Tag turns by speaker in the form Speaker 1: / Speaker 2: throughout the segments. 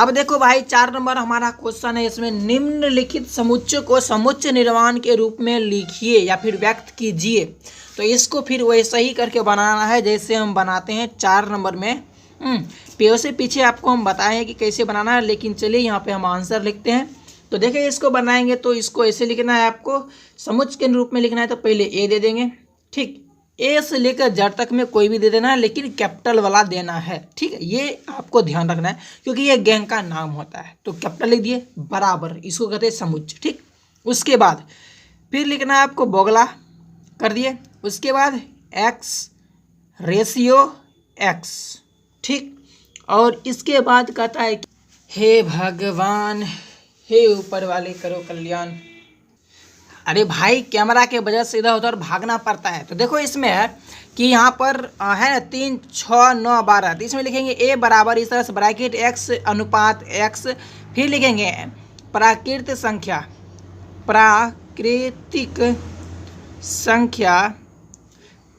Speaker 1: अब देखो भाई 4 नंबर हमारा क्वेश्चन है, इसमें निम्नलिखित समुच्चय को समुच्चय निर्माण के रूप में लिखिए या फिर व्यक्त कीजिए। तो इसको फिर वैसे ही करके बनाना है जैसे हम बनाते हैं 4 नंबर में। पेड़ से पीछे आपको हम बताएं कि कैसे बनाना है, लेकिन चलिए यहाँ पे हम आंसर लिखते हैं। तो देखिए इसको बनाएंगे तो इसको ऐसे लिखना है, आपको समुच्चय के रूप में लिखना है तो पहले ए दे देंगे, ठीक। ए से लेकर जेड तक में कोई भी दे देना है, लेकिन कैपिटल वाला देना है, ठीक है। ये आपको ध्यान रखना है क्योंकि ये गैंग का नाम होता है। तो कैपिटल लिख दिए, बराबर, इसको कहते हैं समुच्चय, ठीक। उसके बाद फिर लिखना है आपको बोगला, कर दिए। उसके बाद एक्स रेशियो एक्स, ठीक। और इसके बाद कहता है हे भगवान, हे ऊपर वाले करो कल्याण। अरे भाई कैमरा के वजह से इधर उधर भागना पड़ता है। तो देखो इसमें है कि यहाँ पर है ना 3, 6, 9, 12, तो इसमें लिखेंगे ए बराबर इस तरह से ब्रैकेट एक्स अनुपात एक्स, फिर लिखेंगे प्राकृतिक संख्या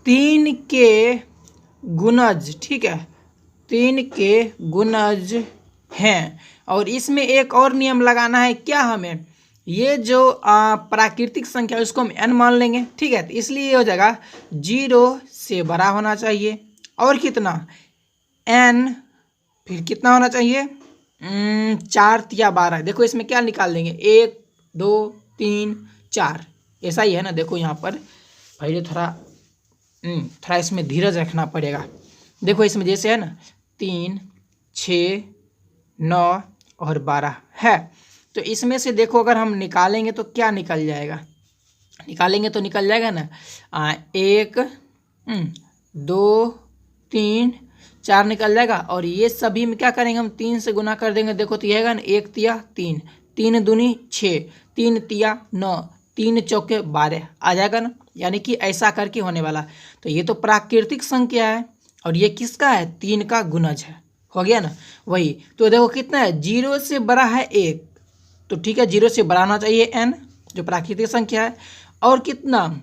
Speaker 1: 3 के गुणज, ठीक है, 3 के गुणज हैं। और इसमें एक और नियम लगाना है, क्या हमें ये जो प्राकृतिक संख्या है उसको हम n मान लेंगे, ठीक है। तो इसलिए ये हो जाएगा 0 से बड़ा होना चाहिए, और कितना n, फिर कितना होना चाहिए 4 या 12। देखो इसमें क्या निकाल देंगे 1 2 3 4, ऐसा ही है ना। देखो यहाँ पर भाई थोड़ा इसमें धीरज रखना पड़ेगा। देखो इसमें जैसे है ना 3 6 9 और 12 है, तो इसमें से देखो अगर हम निकालेंगे तो क्या निकल जाएगा, निकालेंगे तो निकल जाएगा ना 1 2 3 4 निकल जाएगा। और ये सभी में क्या करेंगे हम 3 से गुना कर देंगे। देखो तो ये है ना 1 तिया 3, 3 दूनी 6, 3 तिया 9, 3 चौके 12 आ जाएगा ना, यानी कि ऐसा करके होने वाला। तो ये तो प्राकृतिक संख्या है और ये किसका है 3 का गुणज है, हो गया ना वही। तो देखो कितना है 0 से बड़ा है 1, तो ठीक है 0 से बड़ा होना चाहिए n जो प्राकृतिक संख्या है, और कितना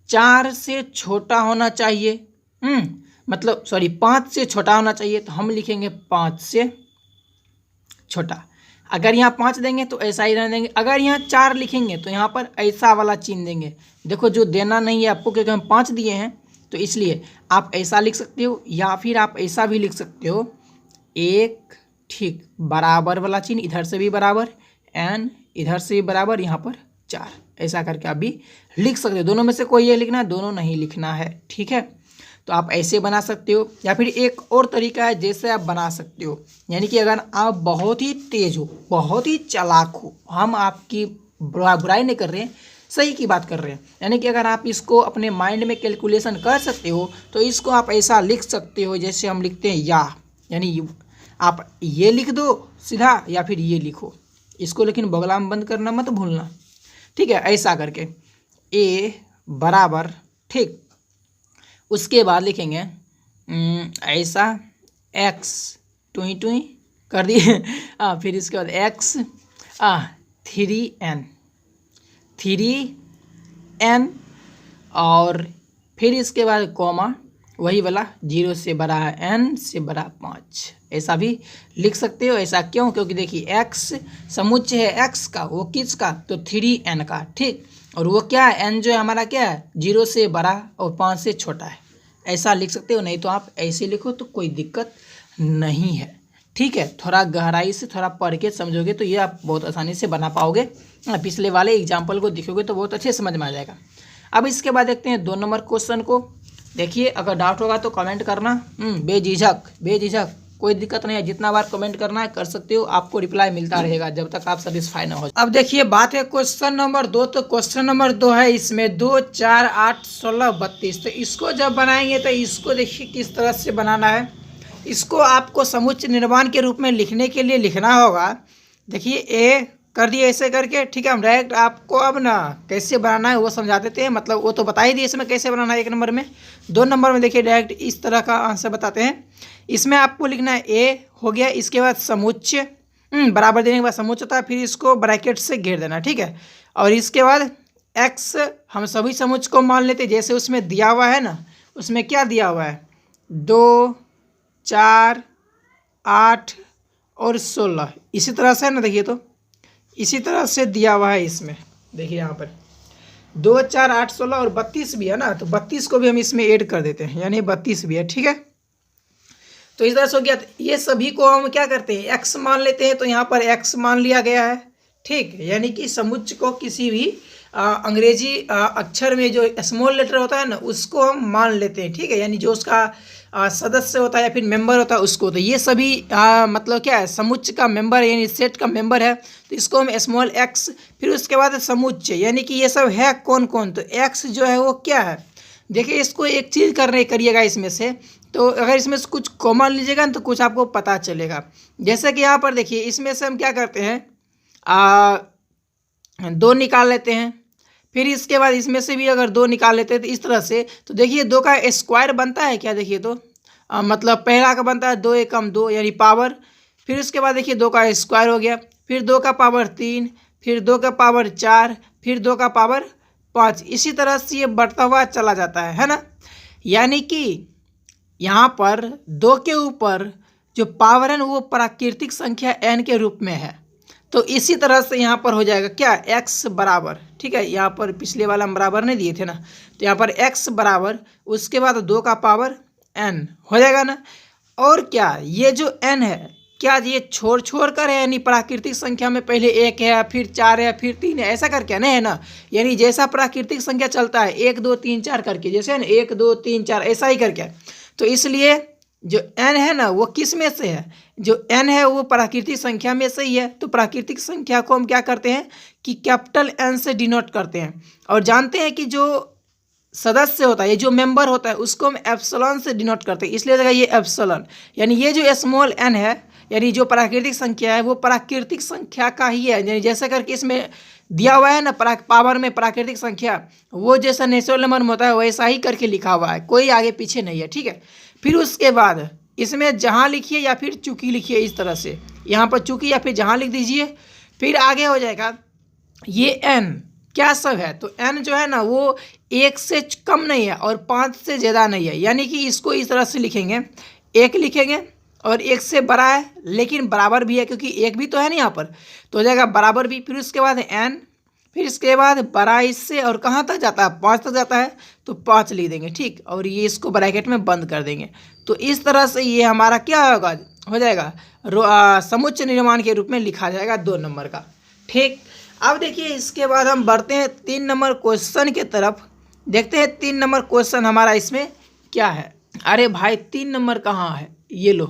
Speaker 1: 4 से छोटा होना चाहिए, मतलब सॉरी 5 से छोटा होना चाहिए। तो हम लिखेंगे 5 से छोटा। अगर यहाँ 5 देंगे तो ऐसा ही रहने देंगे, अगर यहाँ 4 लिखेंगे तो यहाँ पर ऐसा वाला चिन्ह देंगे। देखो जो देना नहीं है आपको क्योंकि हम 5 दिए हैं, तो इसलिए आप ऐसा लिख सकते हो या फिर आप ऐसा भी लिख सकते हो 1, ठीक, बराबर वाला चिन्ह, इधर से भी बराबर, n इधर से भी बराबर, यहाँ पर 4, ऐसा करके आप भी लिख सकते हो। दोनों में से कोई ये लिखना है, दोनों नहीं लिखना है, ठीक है। तो आप ऐसे बना सकते हो, या फिर एक और तरीका है जैसे आप बना सकते हो, यानी कि अगर आप बहुत ही तेज हो, बहुत ही चालाक हो, हम आपकी बुराई नहीं कर रहे हैं, सही की बात कर रहे हैं, यानी कि अगर आप इसको अपने माइंड में कैलकुलेशन कर सकते हो तो इसको आप ऐसा लिख सकते हो जैसे हम लिखते हैं या, यानी आप ये लिख दो सीधा या फिर ये लिखो इसको, लेकिन बगला में बंद करना मत भूलना, ठीक है। ऐसा करके a बराबर, ठीक। उसके बाद लिखेंगे ऐसा x टुई टुई कर दिए फिर इसके बाद x 3n और फिर इसके बाद कॉमा वही वाला 0 से बड़ा है n से बड़ा 5, ऐसा भी लिख सकते हो। ऐसा क्यों, क्योंकि देखिए x समुच्चय है x का, वो किसका, तो 3n का, ठीक। और वो क्या है n जो है हमारा क्या है 0 से बड़ा और 5 से छोटा है, ऐसा लिख सकते हो। नहीं तो आप ऐसे लिखो तो कोई दिक्कत नहीं है, ठीक है। थोड़ा गहराई से थोड़ा पढ़ के समझोगे तो ये आप बहुत आसानी से बना पाओगे। पिछले वाले एग्जाम्पल को देखोगे तो बहुत अच्छे समझ में आ जाएगा। अब इसके बाद देखते हैं 2 नंबर क्वेश्चन को। देखिए अगर डाउट होगा तो कमेंट करना, बेझिझक कोई दिक्कत नहीं है, जितना बार कमेंट करना है कर सकते हो, आपको रिप्लाई मिलता रहेगा जब तक आप सेटिस्फाई ना हो। अब देखिए बात है क्वेश्चन नंबर 2, तो क्वेश्चन नंबर 2 है, इसमें 2 4 8 16 32। तो इसको जब बनाएंगे तो इसको देखिए किस तरह से बनाना है। इसको आपको समुच्चय निर्माण के रूप में लिखने के लिए लिखना होगा। देखिए ए कर दिए ऐसे करके, ठीक है। हम डायरेक्ट आपको अब ना कैसे बनाना है वो समझा देते हैं, मतलब वो तो बता ही दिए इसमें कैसे बनाना है 1 नंबर में। 2 नंबर में देखिए डायरेक्ट इस तरह का आंसर बताते हैं। इसमें आपको लिखना है ए हो गया, इसके बाद समुच्चय बराबर देने के बाद समुच्चय होता है, फिर इसको ब्रैकेट से घेर देना, ठीक है। और इसके बाद एक्स हम सभी समुच्चय को मान लेते हैं, जैसे उसमें दिया हुआ है ना, उसमें क्या दिया हुआ है 2 4 8 और 16 इसी तरह से है ना। देखिए तो इसी तरह से दिया हुआ है इसमें। देखिए यहाँ पर 2 4 8 16 और 32 भी है ना, तो 32 को भी हम इसमें ऐड कर देते हैं, यानी 32 भी है। ठीक है, तो इस तरह से हो गया। ये सभी को हम क्या करते हैं, एक्स मान लेते हैं, तो यहाँ पर एक्स मान लिया गया है। ठीक, यानी कि समुच्चय को किसी भी अंग्रेजी अक्षर में जो स्मॉल लेटर होता है ना उसको हम मान लेते हैं। ठीक है, यानी जो उसका सदस्य होता है या फिर मेंबर होता है उसको, तो ये सभी मतलब क्या है, समुच्चय का मेंबर है, यानी सेट का मेंबर है, तो इसको हम स्मॉल एक्स। फिर उसके बाद समुच्चय, यानी कि ये सब है कौन कौन, तो एक्स जो है वो क्या है। देखिए इसको एक चीज़ करिएगा इसमें से, तो अगर इसमें से कुछ कॉमन लीजिएगा ना तो कुछ आपको पता चलेगा। जैसे कि यहाँ पर देखिए इसमें से हम क्या करते हैं, 2 निकाल लेते हैं, फिर इसके बाद इसमें से भी अगर 2 निकाल लेते हैं तो इस तरह से, तो देखिए 2 का स्क्वायर बनता है क्या, देखिए तो मतलब पहला का बनता है 2 एकम 2 यानी पावर, फिर उसके बाद देखिए 2 का स्क्वायर हो गया, फिर 2 का पावर 3, फिर 2 का पावर 4, फिर 2 का पावर 5, इसी तरह से ये बढ़ता हुआ चला जाता है ना। यानी कि यहाँ पर 2 के ऊपर जो पावर है ना वो प्राकृतिक संख्या n के रूप में है, तो इसी तरह से यहाँ पर हो जाएगा क्या, x बराबर। ठीक है, यहाँ पर पिछले वाला हम बराबर नहीं दिए थे ना, तो यहाँ पर x बराबर उसके बाद 2 का पावर n हो जाएगा ना। और क्या ये जो n है, क्या ये छोड़ कर है, यानी प्राकृतिक संख्या में पहले 1 है फिर 4 है फिर 3 है, ऐसा करके नहीं है ना। यानी जैसा प्राकृतिक संख्या चलता है 1 2 3 4 करके, जैसे है ना 1 2 3 4 ऐसा ही करके, तो इसलिए जो n है ना वो किस में से है, जो n है वो प्राकृतिक संख्या में से ही है। तो प्राकृतिक संख्या को हम क्या करते हैं कि कैपिटल N से डिनोट करते हैं, और जानते हैं कि जो सदस्य होता है, ये जो मेंबर होता है उसको हम एप्सिलॉन से डिनोट करते हैं, इसलिए देखा ये एप्सिलॉन। यानी ये जो स्मॉल n है, यानी जो प्राकृतिक संख्या है वो प्राकृतिक संख्या का ही है, यानी जैसा करके इसमें दिया हुआ है ना पावर में प्राकृतिक संख्या, वो जैसा नेचुरल नंबर में होता है वैसा ही करके लिखा हुआ है, कोई आगे पीछे नहीं है। ठीक है, फिर उसके बाद इसमें जहाँ लिखिए या फिर चूंकि लिखिए, इस तरह से यहाँ पर चूंकि या फिर जहाँ लिख दीजिए, फिर आगे हो जाएगा ये n क्या सब है, तो n जो है ना वो 1 से कम नहीं है और 5 से ज़्यादा नहीं है, यानी कि इसको इस तरह से लिखेंगे, 1 लिखेंगे और 1 से बड़ा है लेकिन बराबर भी है, क्योंकि 1 भी तो है ना यहाँ पर, तो हो जाएगा बराबर भी। फिर उसके बाद n, फिर इसके बाद बड़ा इससे और कहाँ तक जाता है, 5 तक जाता है, तो 5 लिख देंगे। ठीक, और ये इसको ब्रैकेट में बंद कर देंगे। तो इस तरह से ये हमारा क्या होगा, हो जाएगा समुच्चय निर्माण के रूप में लिखा जाएगा 2 नंबर का। ठीक, अब देखिए इसके बाद हम बढ़ते हैं 3 नंबर क्वेश्चन के तरफ, देखते हैं 3 नंबर क्वेश्चन हमारा इसमें क्या है। अरे भाई 3 नंबर कहाँ है, ये लो,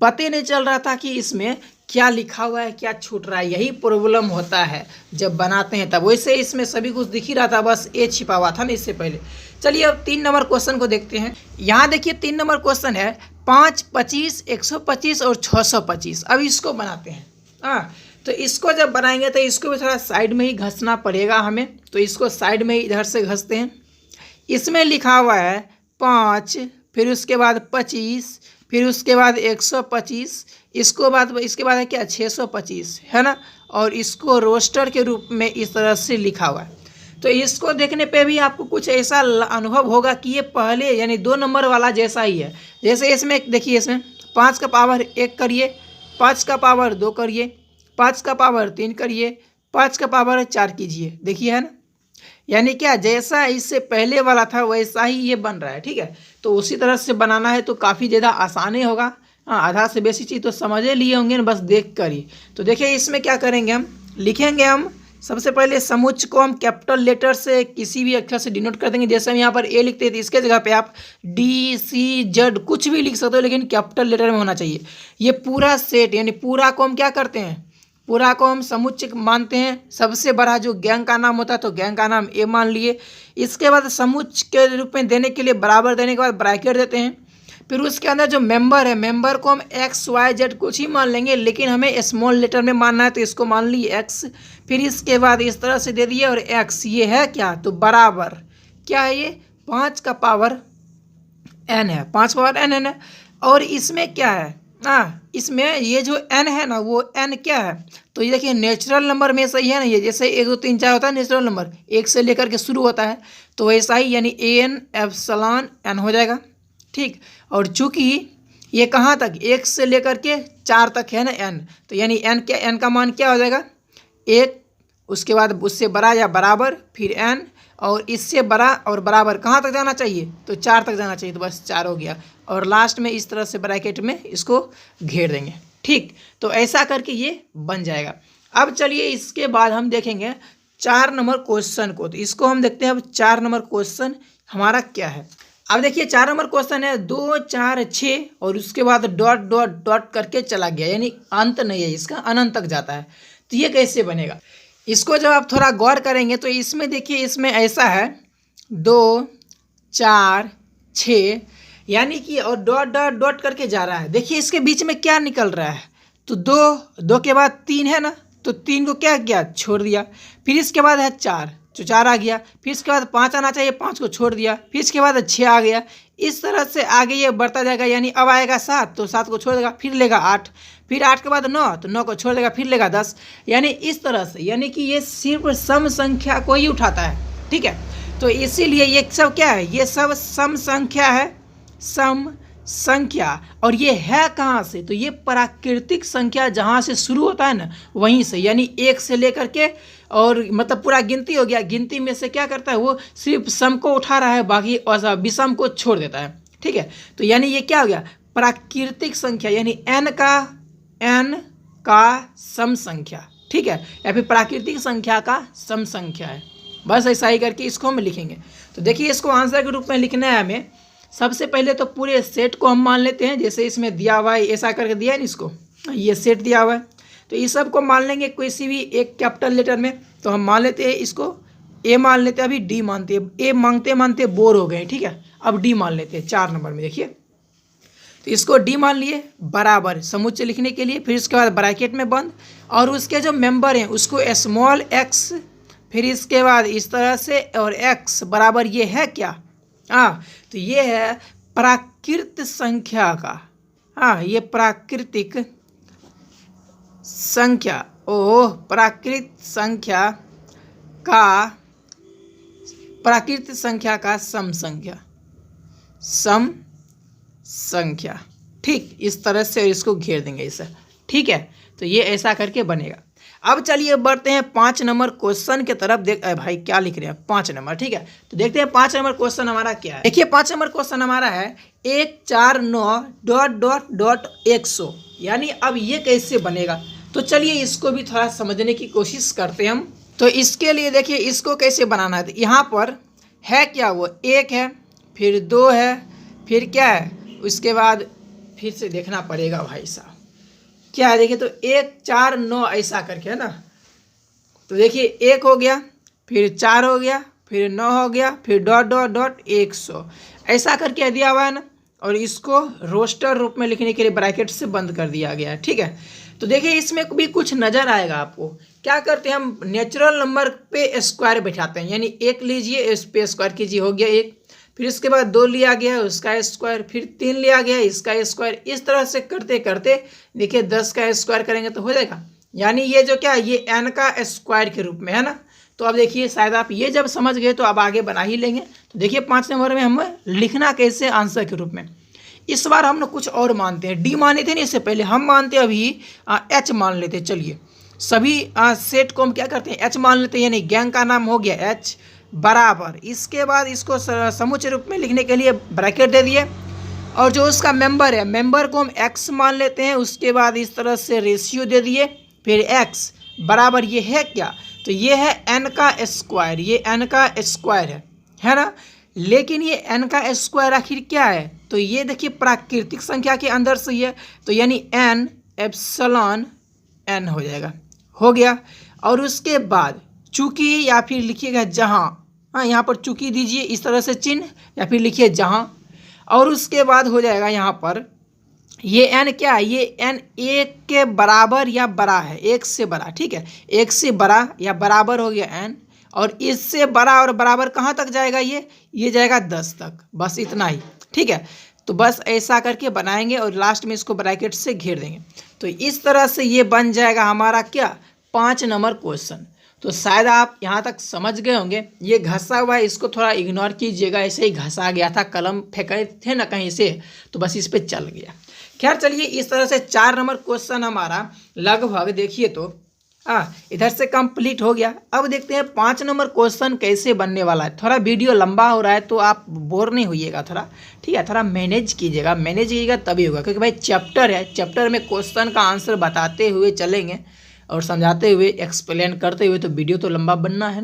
Speaker 1: पता नहीं चल रहा था कि इसमें क्या लिखा हुआ है क्या छूट रहा है, यही प्रॉब्लम होता है जब बनाते हैं तब। वैसे इसमें सभी कुछ दिख ही रहा था, बस ए छिपा हुआ था ना इससे पहले। चलिए अब 3 नंबर क्वेश्चन को देखते हैं। यहाँ देखिए 3 नंबर क्वेश्चन है 5, 25, 125 और 625। अब इसको बनाते हैं। तो इसको जब बनाएंगे तो इसको भी थोड़ा साइड में ही घसना पड़ेगा हमें, तो इसको साइड में ही इधर से घसते हैं। इसमें लिखा हुआ है 5, फिर उसके बाद 25, फिर उसके बाद 125, इसके बाद है क्या 625 है ना, और इसको रोस्टर के रूप में इस तरह से लिखा हुआ है। तो इसको देखने पे भी आपको कुछ ऐसा अनुभव होगा कि ये पहले यानी 2 नंबर वाला जैसा ही है। जैसे इसमें देखिए, इसमें 5 का पावर 1 करिए, 5 का पावर 2 करिए, 5 का पावर 3 करिए, 5 का पावर 4 कीजिए, देखिए है ना। यानी क्या जैसा इससे पहले वाला था वैसा ही ये बन रहा है। ठीक है, तो उसी तरह से बनाना है तो काफ़ी ज़्यादा आसानी होगा। आधा से बेसी चीज़ तो समझ लिए होंगे ना, बस देख कर ही। तो देखिए इसमें क्या करेंगे, हम लिखेंगे, हम सबसे पहले समुच्चय को हम कैपिटल लेटर से किसी भी अक्षर से डिनोट कर देंगे। जैसे हम यहाँ पर ए लिखते हैं तो इसके जगह पे आप डी सी जेड कुछ भी लिख सकते हो, लेकिन कैपिटल लेटर में होना चाहिए। ये पूरा सेट यानी पूरा को हम क्या करते हैं, पूरा को हम समुच्चय मानते हैं। सबसे बड़ा जो गैंग का नाम होता है तो गैंग का नाम ए मान लिए। इसके बाद समुच्चय के रूप में देने के लिए बराबर देने के बाद ब्रैकेट देते हैं। फिर उसके अंदर जो मेंबर है, मेंबर को हम एक्स वाई जेड कुछ ही मान लेंगे, लेकिन हमें स्मॉल लेटर में मानना है तो इसको मान लिए एक्स। फिर इसके बाद इस तरह से दे दिए और एक्स ये है क्या, तो बराबर क्या है, ये 5 का पावर n है, 5 पावर n है। और इसमें क्या है, इसमें ये जो n है ना वो n क्या है, तो ये देखिए नेचुरल नंबर में सही है ना, ये जैसे 1 2 3 4 होता है नेचुरल नंबर, 1 से लेकर के शुरू होता है, तो वैसा ही यानी an एप्सिलॉन n हो जाएगा। ठीक, और चूंकि ये कहाँ तक, 1 से लेकर के 4 तक है ना n, तो यानी n क्या, n का मान क्या हो जाएगा 1, उसके बाद उससे बड़ा या बराबर, फिर n, और इससे बड़ा और बराबर कहाँ तक जाना चाहिए, तो 4 तक जाना चाहिए, तो बस 4 हो गया। और लास्ट में इस तरह से ब्रैकेट में इसको घेर देंगे। ठीक, तो ऐसा करके ये बन जाएगा। अब चलिए इसके बाद हम देखेंगे 4 नंबर क्वेश्चन को। तो इसको हम देखते हैं अब 4 नंबर क्वेश्चन हमारा क्या है। अब देखिए 4 नंबर क्वेश्चन है 2 4 6 और उसके बाद डॉट डॉट डॉट करके चला गया, यानी अंत नहीं है इसका, अनंत तक जाता है। तो ये कैसे बनेगा, इसको जब आप थोड़ा गौर करेंगे तो इसमें देखिए, इसमें ऐसा है 2 4 6, यानी कि और डॉट डॉट डॉट करके जा रहा है। देखिए इसके बीच में क्या निकल रहा है, तो 2 के बाद 3 है ना, तो 3 को क्या किया, छोड़ दिया। फिर इसके बाद है 4, तो 4 आ गया। फिर इसके बाद 5 आना चाहिए, 5 को छोड़ दिया। फिर इसके बाद 6 आ गया। इस तरह से आगे ये बढ़ता जाएगा, यानी अब आएगा 7, तो 7 को छोड़ देगा, फिर लेगा 8, फिर 8 के बाद 9, तो 9 को छोड़ देगा, फिर लेगा 10, यानी इस तरह से, यानी कि ये सिर्फ सम संख्या को ही उठाता है। ठीक है, तो इसीलिए ये सब क्या है, ये सब सम संख्या है, सम संख्या। और ये है कहाँ से, तो ये प्राकृतिक संख्या जहाँ से शुरू होता है ना, वहीं से, यानी 1 से लेकर के, और मतलब पूरा गिनती हो गया, गिनती में से क्या करता है वो सिर्फ सम को उठा रहा है, बाकी और विषम को छोड़ देता है। ठीक है, तो यानी ये क्या हो गया, प्राकृतिक संख्या, यानी n का सम संख्या। ठीक है, या फिर प्राकृतिक संख्या का सम संख्या है। बस ऐसा ही करके इसको हम लिखेंगे। तो देखिए इसको आंसर के रूप में लिखना है हमें। सबसे पहले तो पूरे सेट को हम मान लेते हैं, जैसे इसमें दिया हुआ है, ऐसा करके दिया है ना इसको, ये सेट दिया हुआ है, तो इस सब को मान लेंगे किसी भी एक कैपिटल लेटर में। तो हम मान लेते हैं इसको ए मान लेते हैं, अभी डी मानते हैं, ए मांगते मानते बोर हो गए। ठीक है, अब डी मान लेते हैं 4 नंबर में। देखिए तो इसको डी मान लिए बराबर समुच्चय लिखने के लिए, फिर इसके बाद ब्रैकेट में बंद, और उसके जो मेंबर हैं उसको स्मॉल x, फिर इसके बाद इस तरह से, और x बराबर ये है क्या, तो ये है प्राकृत संख्या का, ये प्राकृतिक संख्या, प्राकृत संख्या का सम संख्या। ठीक, इस तरह से इसको घेर देंगे इसे। ठीक है, तो ये ऐसा करके बनेगा। अब चलिए बढ़ते हैं 5 नंबर क्वेश्चन की तरफ। भाई क्या लिख रहे हैं 5 नंबर। ठीक है, तो देखते हैं 5 नंबर क्वेश्चन हमारा क्या है। देखिए 5 नंबर क्वेश्चन हमारा है 1 4 9 डॉट डॉट डॉट 100, यानी अब ये कैसे बनेगा, तो चलिए इसको भी थोड़ा समझने की कोशिश करते हैं हम। तो इसके लिए देखिए इसको कैसे बनाना है। तो यहाँ पर है क्या, वो 1 है, फिर 2 है, फिर क्या है, उसके बाद फिर से देखना पड़ेगा भाई साहब क्या है। देखिए तो 1 4 9 ऐसा करके है ना, तो देखिए 1 हो गया, फिर 4 हो गया, फिर 9 हो गया, फिर डॉट डॉट डॉट 100 ऐसा करके दिया हुआ है ना, और इसको रोस्टर रूप में लिखने के लिए ब्रैकेट से बंद कर दिया गया है। ठीक है, तो देखिए इसमें भी कुछ नज़र आएगा आपको। क्या करते हैं हम, नेचुरल नंबर पे स्क्वायर बैठाते हैं, यानी 1 लीजिए, इस पे स्क्वायर कीजिए, हो गया 1, फिर इसके बाद 2 लिया गया है उसका स्क्वायर, फिर 3 लिया गया इसका स्क्वायर, इस तरह से करते करते देखिए 10 का स्क्वायर करेंगे तो हो जाएगा, यानी ये जो क्या है ये n का स्क्वायर के रूप में है ना। तो अब देखिए शायद आप ये जब समझ गए तो अब आगे बना ही लेंगे। तो देखिए 5 नंबर में हम लिखना कैसे आंसर के रूप में। इस बार हम लोग कुछ और मानते हैं, डी माने थे ना इससे पहले, हम मानते हैं अभी एच मान लेते हैं। चलिए सभी सेट को हम क्या करते हैं, एच मान लेते हैं, यानी गैंग का नाम हो गया एच बराबर। इसके बाद इसको समुच्चय रूप में लिखने के लिए ब्रैकेट दे दिए, और जो उसका मेंबर है, मेंबर को हम एक्स मान लेते हैं। उसके बाद इस तरह से रेशियो दे दिए, फिर एक्स बराबर ये है क्या, तो ये है एन का स्क्वायर, ये एन का स्क्वायर है ना। लेकिन ये एन का स्क्वायर आखिर क्या है, तो ये देखिए प्राकृतिक संख्या के अंदर से ही है, तो यानी एन एप्सिलॉन एन हो जाएगा, हो गया। और उसके बाद चूंकि, या फिर लिखिएगा जहाँ, यहाँ पर चूंकि दीजिए इस तरह से चिन्ह, या फिर लिखिए जहाँ, और उसके बाद हो जाएगा यहाँ पर ये n क्या है, ये n 1 के बराबर या बड़ा है, 1 से बड़ा। ठीक है, 1 से बड़ा या बराबर हो गया n, और इससे बड़ा और बराबर कहाँ तक जाएगा, ये जाएगा 10 तक, बस इतना ही। ठीक है, तो बस ऐसा करके बनाएंगे और लास्ट में इसको ब्रैकेट से घेर देंगे। तो इस तरह से ये बन जाएगा हमारा क्या, 5 नंबर क्वेश्चन। तो शायद आप यहाँ तक समझ गए होंगे। ये घसा हुआ है, इसको थोड़ा इग्नोर कीजिएगा, ऐसे ही घसा गया था, कलम फेंके थे ना कहीं से, तो बस इस पर चल गया। खैर चलिए, इस तरह से 4 नंबर क्वेश्चन हमारा लगभग देखिए तो इधर से कंप्लीट हो गया। अब देखते हैं 5 नंबर क्वेश्चन कैसे बनने वाला है। थोड़ा वीडियो लंबा हो रहा है तो आप बोर नहीं होइएगा थोड़ा, ठीक है, थोड़ा मैनेज कीजिएगा तभी होगा, क्योंकि भाई चैप्टर है, चैप्टर में क्वेश्चन का आंसर बताते हुए चलेंगे और समझाते हुए एक्सप्लेन करते हुए, तो वीडियो तो लंबा बनना है।